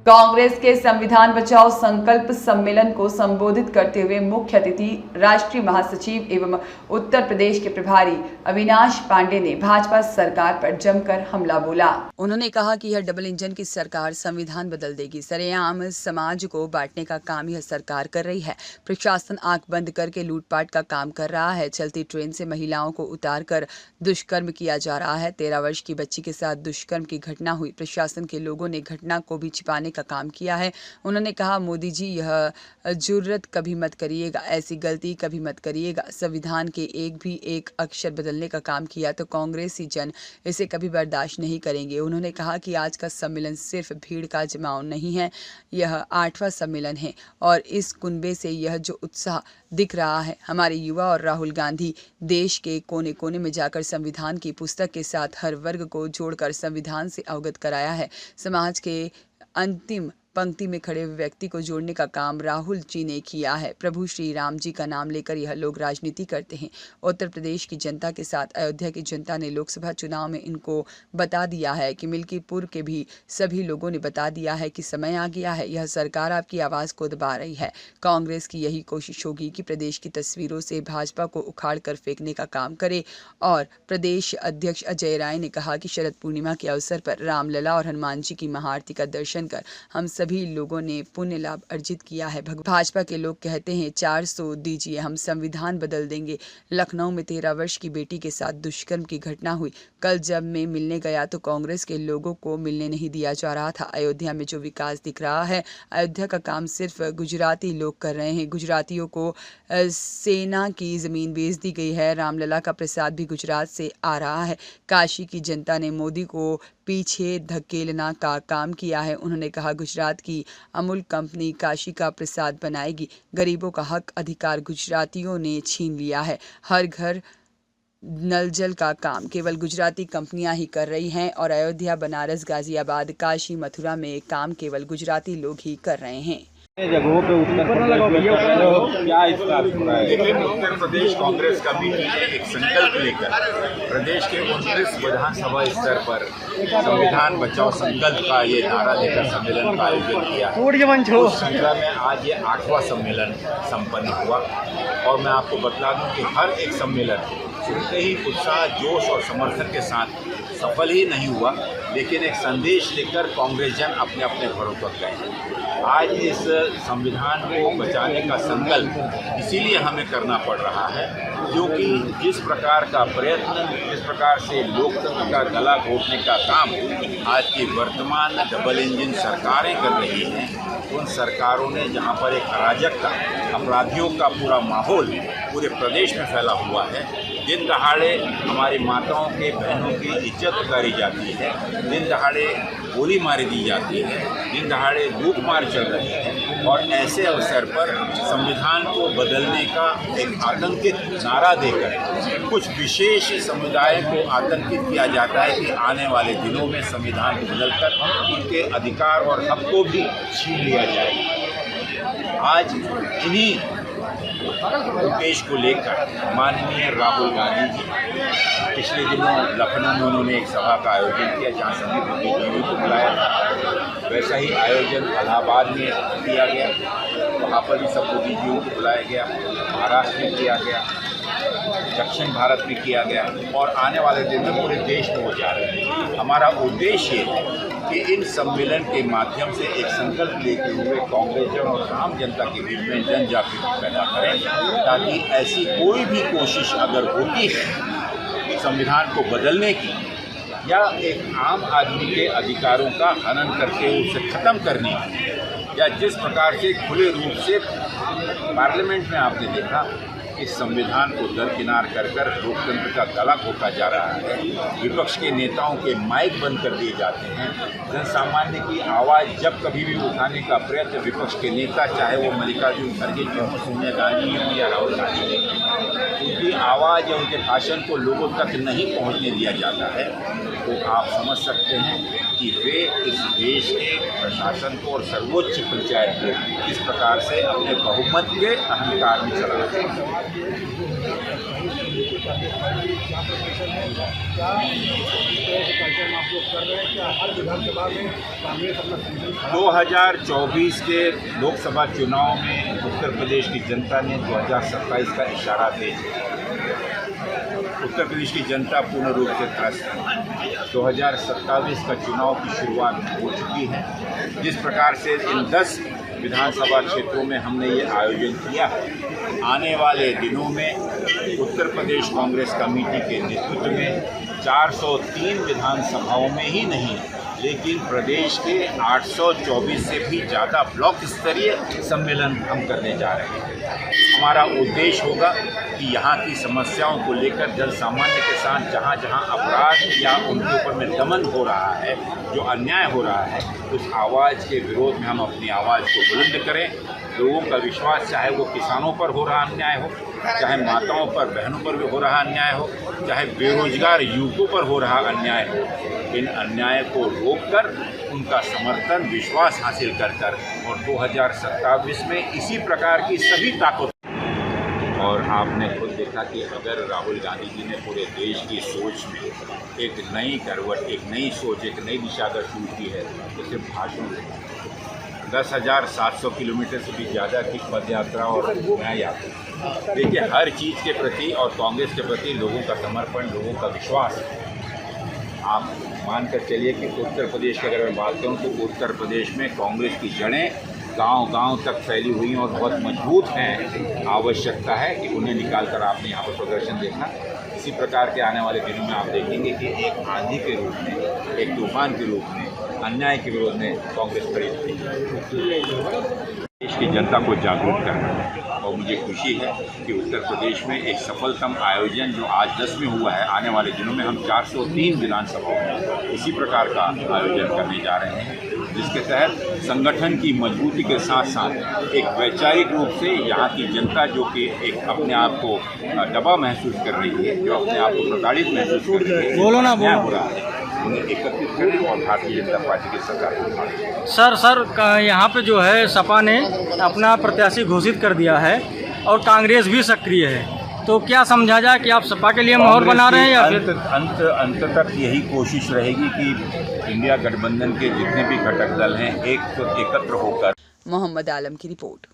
कांग्रेस के संविधान बचाओ संकल्प सम्मेलन को संबोधित करते हुए मुख्य अतिथि राष्ट्रीय महासचिव एवं उत्तर प्रदेश के प्रभारी अविनाश पांडे ने भाजपा सरकार पर जमकर हमला बोला। उन्होंने कहा कि यह डबल इंजन की सरकार संविधान बदल देगी। सरेआम समाज को बांटने का काम यह सरकार कर रही है। प्रशासन आंख बंद करके लूटपाट का काम कर रहा है। चलती ट्रेन से महिलाओं को उतार कर दुष्कर्म किया जा रहा है। 13 वर्ष की बच्ची के साथ दुष्कर्म की घटना हुई। प्रशासन के लोगों ने घटना को भी छिपाने का काम किया है। उन्होंने कहा, मोदी जी यह जुर्रत कभी मत करिएगा, ऐसी गलती कभी मत करिएगा। संविधान के एक अक्षर बदलने का काम किया तो कांग्रेसी जन इसे कभी बर्दाश्त नहीं करेंगे। उन्होंने कहा कि आज का सम्मेलन सिर्फ भीड़ का जमाव नहीं है, यह 8वां सम्मेलन है और इस कुनबे से यह जो उत्साह दिख रहा है हमारे युवा और राहुल गांधी देश के कोने कोने में जाकर संविधान की पुस्तक के साथ हर वर्ग को जोड़कर संविधान से अवगत कराया है। समाज के अंतिम पंक्ति में खड़े हुए व्यक्ति को जोड़ने का काम राहुल जी ने किया है। प्रभु श्री राम जी का नाम लेकर यह लोग राजनीति करते हैं। उत्तर प्रदेश की जनता के साथ अयोध्या की जनता ने लोकसभा चुनाव में इनको बता दिया है कि मिल्कीपुर के भी सभी लोगों ने बता दिया है कि समय आ गया है। यह सरकार आपकी आवाज़ को दबा रही है। कांग्रेस की यही कोशिश होगी कि प्रदेश की तस्वीरों से भाजपा को उखाड़ कर फेंकने का काम करे। और प्रदेश अध्यक्ष अजय राय ने कहा कि शरद पूर्णिमा के अवसर पर रामलला और हनुमान जी की महाआरती का दर्शन कर हम सभी लोगों ने पुण्य लाभ अर्जित किया है। भाजपा के लोग कहते हैं 400 दीजिए, हम संविधान बदल देंगे। लखनऊ में 13 वर्ष की बेटी के साथ दुष्कर्म की घटना हुई। कल जब मैं मिलने गया तो कांग्रेस के लोगों को मिलने नहीं दिया जा रहा था। अयोध्या में जो विकास दिख रहा है, अयोध्या का काम सिर्फ गुजराती लोग कर रहे हैं। गुजरातियों को सेना की जमीन बेच दी गई है। रामलला का प्रसाद भी गुजरात से आ रहा है। काशी की जनता ने मोदी को पीछे धकेलना का काम किया है। उन्होंने कहा, गुजरात की अमूल कंपनी काशी का प्रसाद बनाएगी। गरीबों का हक अधिकार गुजरातियों ने छीन लिया है। हर घर नल जल का काम केवल गुजराती कंपनियां ही कर रही हैं और अयोध्या, बनारस, गाजियाबाद, काशी, मथुरा में काम केवल गुजराती लोग ही कर रहे हैं। जगहों पे उत्तर क्या इसका देखिए, उत्तर प्रदेश कांग्रेस कमेटी ने एक संकल्प लेकर प्रदेश के 29 विधानसभा स्तर पर संविधान बचाओ संकल्प का ये नारा देकर सम्मेलन का आयोजन किया है। उस श्रृंखला में आज ये 8वां सम्मेलन संपन्न हुआ और मैं आपको बतला दूं कि हर एक सम्मेलन सुनते ही उत्साह, जोश और समर्थन के साथ सफल ही नहीं हुआ, लेकिन एक संदेश लेकर कांग्रेस जन अपने अपने घरों तक गए। आज इस संविधान को बचाने का संकल्प इसीलिए हमें करना पड़ रहा है क्योंकि जिस प्रकार का प्रयत्न, जिस प्रकार से लोकतंत्र का गला घोटने का काम आज की वर्तमान डबल इंजन सरकारें कर रही हैं, उन सरकारों ने जहां पर एक अराजकता, अपराधियों का पूरा माहौल पूरे प्रदेश में फैला हुआ है। दिन दहाड़े हमारी माताओं के, बहनों की इज्जत उतारी जाती है, दिन दहाड़े गोली मारी दी जाती है, दिन दहाड़े लूटमार चल रही है और ऐसे अवसर पर संविधान को बदलने का एक आतंकित नारा देकर कुछ विशेष समुदाय को आतंकित किया जाता है कि आने वाले दिनों में संविधान को बदलकर उनके अधिकार और हक को भी छीन लिया जाएगा। आज इन्हीं उद्देश्य को लेकर माननीय राहुल गांधी जी पिछले दिनों लखनऊ में उन्होंने एक सभा का आयोजन किया जहाँ सभी बुद्धिजीवियों को बुलाया था। वैसा ही आयोजन इलाहाबाद में किया गया, वहाँ पर भी सब बुद्धिजीवियों को बुलाया गया। महाराष्ट्र में किया गया, दक्षिण भारत में किया गया और आने वाले दिन में पूरे देश में हो जा रहे हैं। हमारा उद्देश्य है कि इन सम्मेलन के माध्यम से एक संकल्प लेते हुए कांग्रेस जन और आम जनता के बीच में जन जागृति पैदा करें ताकि ऐसी कोई भी कोशिश अगर होती है संविधान को बदलने की या एक आम आदमी के अधिकारों का हनन करके उसे ख़त्म करने की, या जिस प्रकार से खुले रूप से पार्लियामेंट में आपने देखा कि संविधान को दरकिनार कर लोकतंत्र का गला घोटा जा रहा है, विपक्ष के नेताओं के माइक बंद कर दिए जाते हैं, जन सामान्य की आवाज़ जब कभी भी उठाने का प्रयत्न विपक्ष के नेता, चाहे वो मल्लिकार्जुन खड़गे जी हों, सोनिया गांधी हों या राहुल गांधी हों, उनकी आवाज़ या उनके भाषण को लोगों तक नहीं पहुंचने दिया जाता है, तो आप समझ सकते हैं कि वे इस देश के प्रशासन को और सर्वोच्च पंचायत को इस प्रकार से अपने बहुमत के अहंकार में चला रहे हैं। रही है। 2024 के लोकसभा चुनाव में उत्तर प्रदेश की जनता ने 2027 का इशारा दे दिया। उत्तर प्रदेश की जनता पूर्ण रूप से त्रस्त है। 2027 का चुनाव की शुरुआत हो चुकी है। जिस प्रकार से इन 10 विधानसभा क्षेत्रों में हमने ये आयोजन किया है, आने वाले दिनों में उत्तर प्रदेश कांग्रेस कमेटी के नेतृत्व में 403 विधानसभाओं में ही नहीं लेकिन प्रदेश के 824 से भी ज़्यादा ब्लॉक स्तरीय सम्मेलन हम करने जा रहे हैं। हमारा उद्देश्य होगा कि यहाँ की समस्याओं को लेकर जन सामान्य के साथ जहाँ जहाँ अपराध या उनके ऊपर में दमन हो रहा है, जो अन्याय हो रहा है, उस आवाज़ के विरोध में हम अपनी आवाज़ को बुलंद करें। लोगों का विश्वास, चाहे वो किसानों पर हो रहा अन्याय हो, चाहे माताओं पर, बहनों पर भी हो रहा अन्याय हो, चाहे बेरोजगार युवकों पर हो रहा अन्याय हो, इन अन्याय को रोककर उनका समर्थन, विश्वास हासिल कर और 2027 में इसी प्रकार की सभी ताकत। और आपने खुद देखा कि अगर राहुल गांधी जी ने पूरे देश की सोच में एक नई करवट, एक नई सोच, एक नई दिशा अगर शुरू की है तो सिर्फ भाषण से 10,700 किलोमीटर से भी ज़्यादा की पद यात्रा और न्याय यात्रा। देखिए, हर चीज़ के प्रति और कांग्रेस के प्रति लोगों का समर्पण, लोगों का विश्वास। आप मानकर चलिए कि उत्तर प्रदेश की अगर मैं बात करूँ तो उत्तर प्रदेश में कांग्रेस की जड़ें गांव-गांव तक फैली हुई हैं और बहुत मजबूत हैं। आवश्यकता है कि उन्हें निकाल कर आपने यहाँ पर प्रदर्शन देखा। इसी प्रकार के आने वाले दिनों में आप देखेंगे कि एक आंधी के रूप में, एक तूफान के रूप में, अन्याय के विरोध में कांग्रेस खड़ी होगी। देश की जनता को जागरूक करना है और मुझे खुशी है कि उत्तर प्रदेश में एक सफलतम आयोजन जो आज 10 में हुआ है, आने वाले दिनों में हम 403 विधानसभाओं में इसी प्रकार का आयोजन करने जा रहे हैं, जिसके तहत संगठन की मजबूती के साथ साथ एक वैचारिक रूप से यहाँ की जनता जो कि एक अपने आप को दबा महसूस कर रही है, जो अपने आप को प्रताड़ित महसूस कर रही है, बोलो ना बोलो, हो रहा है, उन्हें एकत्रित करें और भारतीय जनता पार्टी की सरकार को उठाएं। सर यहाँ पे जो है सपा ने अपना प्रत्याशी घोषित कर दिया है और कांग्रेस भी सक्रिय है, तो क्या समझा जाए कि आप सपा के लिए माहौल बना रहे हैं या फिर अंत तक यही कोशिश रहेगी कि इंडिया गठबंधन के जितने भी घटक दल हैं एकत्र होकर। मोहम्मद आलम की रिपोर्ट।